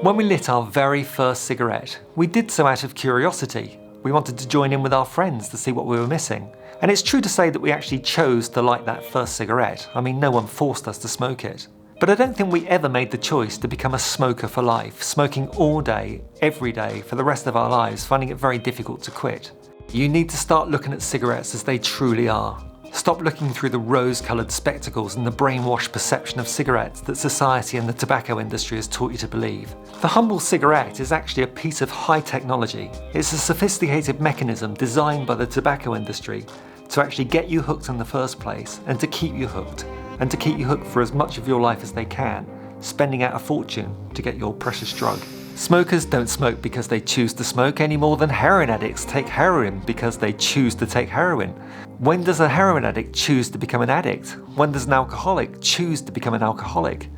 When we lit our very first cigarette, we did so out of curiosity. We wanted to join in with our friends to see what we were missing. And it's true to say that we actually chose to light that first cigarette. I mean, no one forced us to smoke it. But I don't think we ever made the choice to become a smoker for life, smoking all day, every day, for the rest of our lives, finding it very difficult to quit. You need to start looking at cigarettes as they truly are. Stop looking through the rose-coloured spectacles and the brainwashed perception of cigarettes that society and the tobacco industry has taught you to believe. The humble cigarette is actually a piece of high technology. It's a sophisticated mechanism designed by the tobacco industry to actually get you hooked in the first place and to keep you hooked. And to keep you hooked for as much of your life as they can, spending out a fortune to get your precious drug. Smokers don't smoke because they choose to smoke any more than heroin addicts take heroin because they choose to take heroin. When does a heroin addict choose to become an addict? When does an alcoholic choose to become an alcoholic?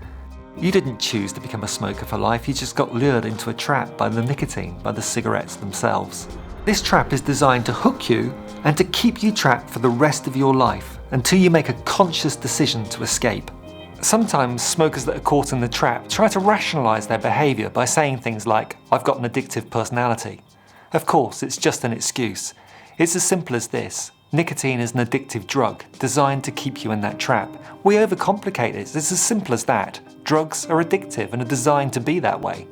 You didn't choose to become a smoker for life, you just got lured into a trap by the nicotine, by the cigarettes themselves. This trap is designed to hook you and to keep you trapped for the rest of your life until you make a conscious decision to escape. Sometimes smokers that are caught in the trap try to rationalise their behaviour by saying things like, "I've got an addictive personality." Of course, it's just an excuse. It's as simple as this. Nicotine is an addictive drug designed to keep you in that trap. We overcomplicate it. It's as simple as that. Drugs are addictive and are designed to be that way.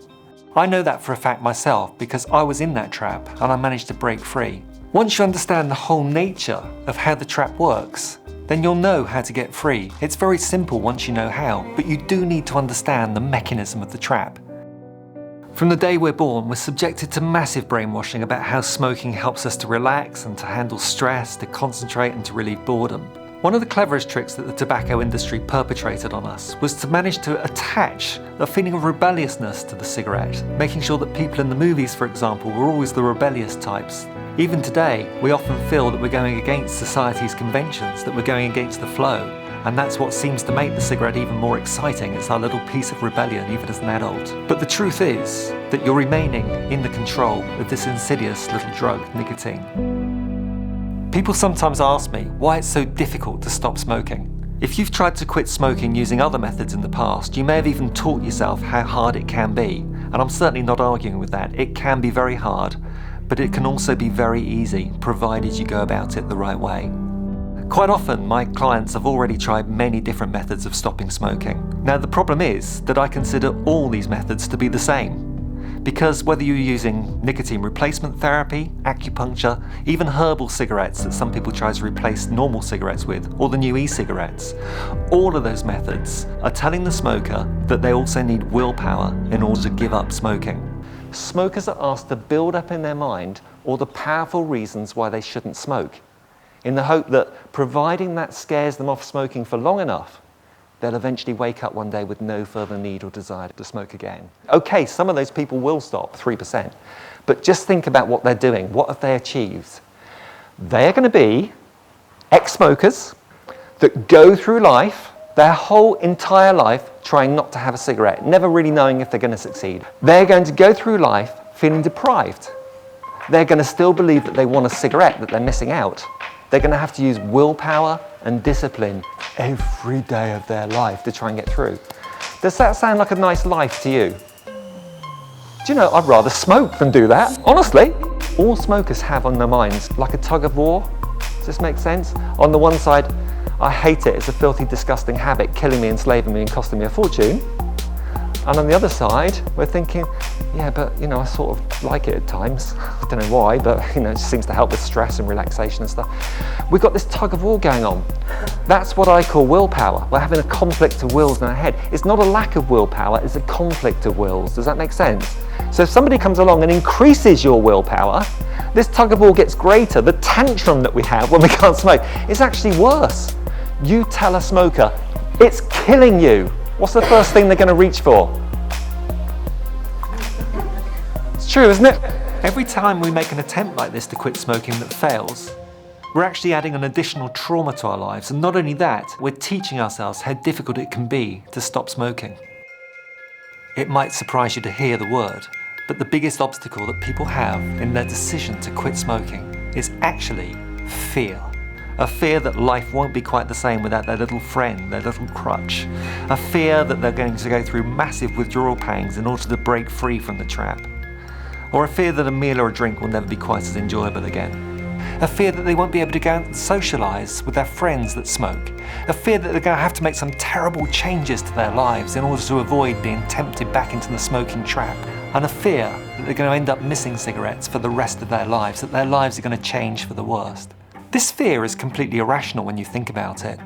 I know that for a fact myself because I was in that trap and I managed to break free. Once you understand the whole nature of how the trap works, then you'll know how to get free. It's very simple once you know how, but you do need to understand the mechanism of the trap. From the day we're born, we're subjected to massive brainwashing about how smoking helps us to relax and to handle stress, to concentrate and to relieve boredom. One of the cleverest tricks that the tobacco industry perpetrated on us was to manage to attach a feeling of rebelliousness to the cigarette, making sure that people in the movies, for example, were always the rebellious types. Even today, we often feel that we're going against society's conventions, that we're going against the flow, and that's what seems to make the cigarette even more exciting. It's our little piece of rebellion, even as an adult. But the truth is that you're remaining in the control of this insidious little drug, nicotine. People sometimes ask me why it's so difficult to stop smoking. If you've tried to quit smoking using other methods in the past, you may have even taught yourself how hard it can be, and I'm certainly not arguing with that. It can be very hard. But it can also be very easy, provided you go about it the right way. Quite often, my clients have already tried many different methods of stopping smoking. Now, the problem is that I consider all these methods to be the same. Because whether you're using nicotine replacement therapy, acupuncture, even herbal cigarettes that some people try to replace normal cigarettes with, or the new e-cigarettes, all of those methods are telling the smoker that they also need willpower in order to give up smoking. Smokers are asked to build up in their mind all the powerful reasons why they shouldn't smoke, in the hope that providing that scares them off smoking for long enough, they'll eventually wake up one day with no further need or desire to smoke again. Okay, some of those people will stop, 3%, but just think about what they're doing. What have they achieved? They are going to be ex-smokers that go through life, their whole entire life, trying not to have a cigarette, never really knowing if they're going to succeed. They're going to go through life feeling deprived. They're going to still believe that they want a cigarette, that they're missing out. They're going to have to use willpower and discipline every day of their life to try and get through. Does that sound like a nice life to you? Do you know, I'd rather smoke than do that, honestly. All smokers have on their minds like a tug of war. Does this make sense? On the one side, I hate it, it's a filthy, disgusting habit, killing me, enslaving me and costing me a fortune. And on the other side, we're thinking, yeah, but I sort of like it at times. I don't know why, but it just seems to help with stress and relaxation and stuff. We've got this tug of war going on. That's what I call willpower. We're having a conflict of wills in our head. It's not a lack of willpower, it's a conflict of wills. Does that make sense? So if somebody comes along and increases your willpower, this tug of war gets greater. The tantrum that we have when we can't smoke is actually worse. You tell a smoker, it's killing you. What's the first thing they're going to reach for? It's true, isn't it? Every time we make an attempt like this to quit smoking that fails, we're actually adding an additional trauma to our lives. And not only that, we're teaching ourselves how difficult it can be to stop smoking. It might surprise you to hear the word, but the biggest obstacle that people have in their decision to quit smoking is actually fear. A fear that life won't be quite the same without their little friend, their little crutch. A fear that they're going to go through massive withdrawal pangs in order to break free from the trap. Or a fear that a meal or a drink will never be quite as enjoyable again. A fear that they won't be able to go out and socialise with their friends that smoke. A fear that they're going to have to make some terrible changes to their lives in order to avoid being tempted back into the smoking trap. And a fear that they're going to end up missing cigarettes for the rest of their lives, that their lives are going to change for the worst. This fear is completely irrational when you think about it.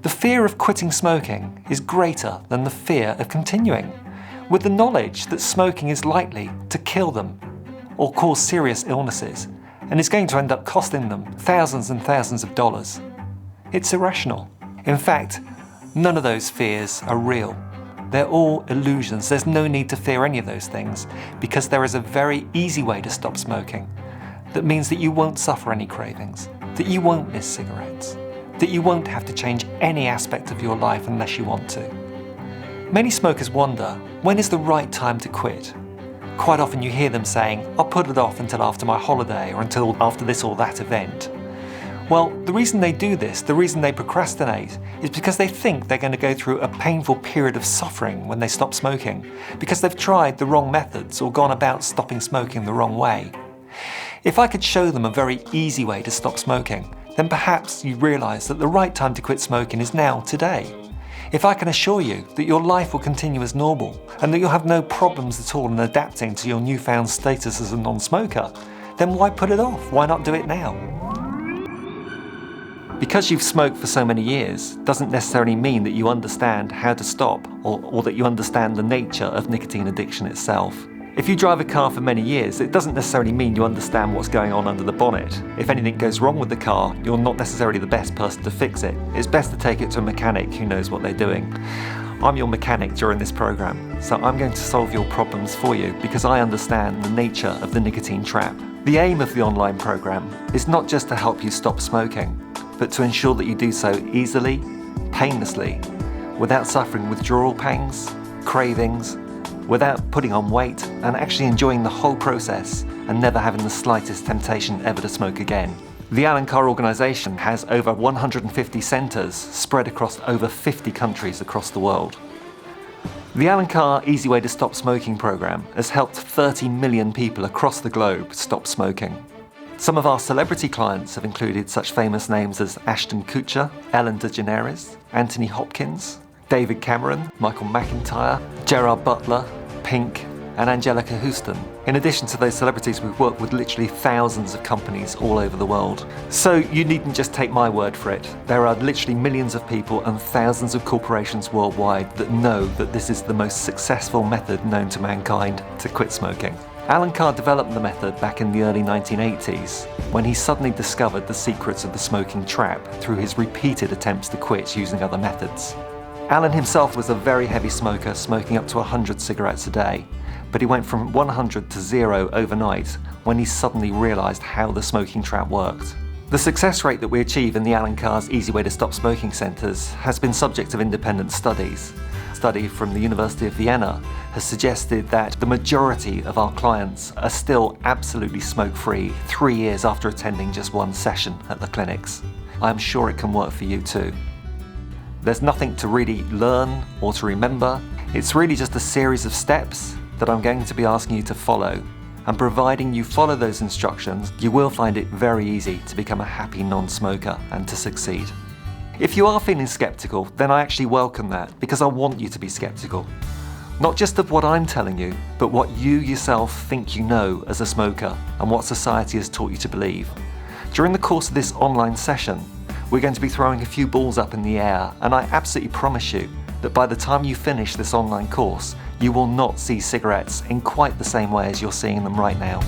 The fear of quitting smoking is greater than the fear of continuing, with the knowledge that smoking is likely to kill them or cause serious illnesses, and is going to end up costing them thousands and thousands of dollars. It's irrational. In fact, none of those fears are real. They're all illusions. There's no need to fear any of those things, because there is a very easy way to stop smoking that means that you won't suffer any cravings, that you won't miss cigarettes, that you won't have to change any aspect of your life unless you want to. Many smokers wonder, when is the right time to quit? Quite often you hear them saying, I'll put it off until after my holiday or until after this or that event. Well, the reason they do this, the reason they procrastinate, is because they think they're going to go through a painful period of suffering when they stop smoking, because they've tried the wrong methods or gone about stopping smoking the wrong way. If I could show them a very easy way to stop smoking, then perhaps you'd realise that the right time to quit smoking is now, today. If I can assure you that your life will continue as normal and that you'll have no problems at all in adapting to your newfound status as a non-smoker, then why put it off? Why not do it now? Because you've smoked for so many years doesn't necessarily mean that you understand how to stop or that you understand the nature of nicotine addiction itself. If you drive a car for many years, it doesn't necessarily mean you understand what's going on under the bonnet. If anything goes wrong with the car, you're not necessarily the best person to fix it. It's best to take it to a mechanic who knows what they're doing. I'm your mechanic during this program, so I'm going to solve your problems for you because I understand the nature of the nicotine trap. The aim of the online program is not just to help you stop smoking, but to ensure that you do so easily, painlessly, without suffering withdrawal pangs, cravings, without putting on weight, and actually enjoying the whole process and never having the slightest temptation ever to smoke again. The Alan Carr organisation has over 150 centres spread across over 50 countries across the world. The Alan Carr Easyway to Stop Smoking programme has helped 30 million people across the globe stop smoking. Some of our celebrity clients have included such famous names as Ashton Kutcher, Ellen DeGeneres, Anthony Hopkins, David Cameron, Michael McIntyre, Gerard Butler, Pink, and Angelica Houston. In addition to those celebrities, we've worked with literally thousands of companies all over the world. So you needn't just take my word for it. There are literally millions of people and thousands of corporations worldwide that know that this is the most successful method known to mankind to quit smoking. Alan Carr developed the method back in the early 1980s, when he suddenly discovered the secrets of the smoking trap through his repeated attempts to quit using other methods. Alan himself was a very heavy smoker, smoking up to 100 cigarettes a day, but he went from 100 to 0 overnight when he suddenly realised how the smoking trap worked. The success rate that we achieve in the Alan Carr's Easyway to Stop Smoking centres has been subject of independent studies. A study from the University of Vienna has suggested that the majority of our clients are still absolutely smoke-free 3 years after attending just one session at the clinics. I'm sure it can work for you too. There's nothing to really learn or to remember. It's really just a series of steps that I'm going to be asking you to follow. And providing you follow those instructions, you will find it very easy to become a happy non-smoker and to succeed. If you are feeling skeptical, then I actually welcome that, because I want you to be skeptical. Not just of what I'm telling you, but what you yourself think you know as a smoker and what society has taught you to believe. During the course of this online session, we're going to be throwing a few balls up in the air, and I absolutely promise you that by the time you finish this online course, you will not see cigarettes in quite the same way as you're seeing them right now.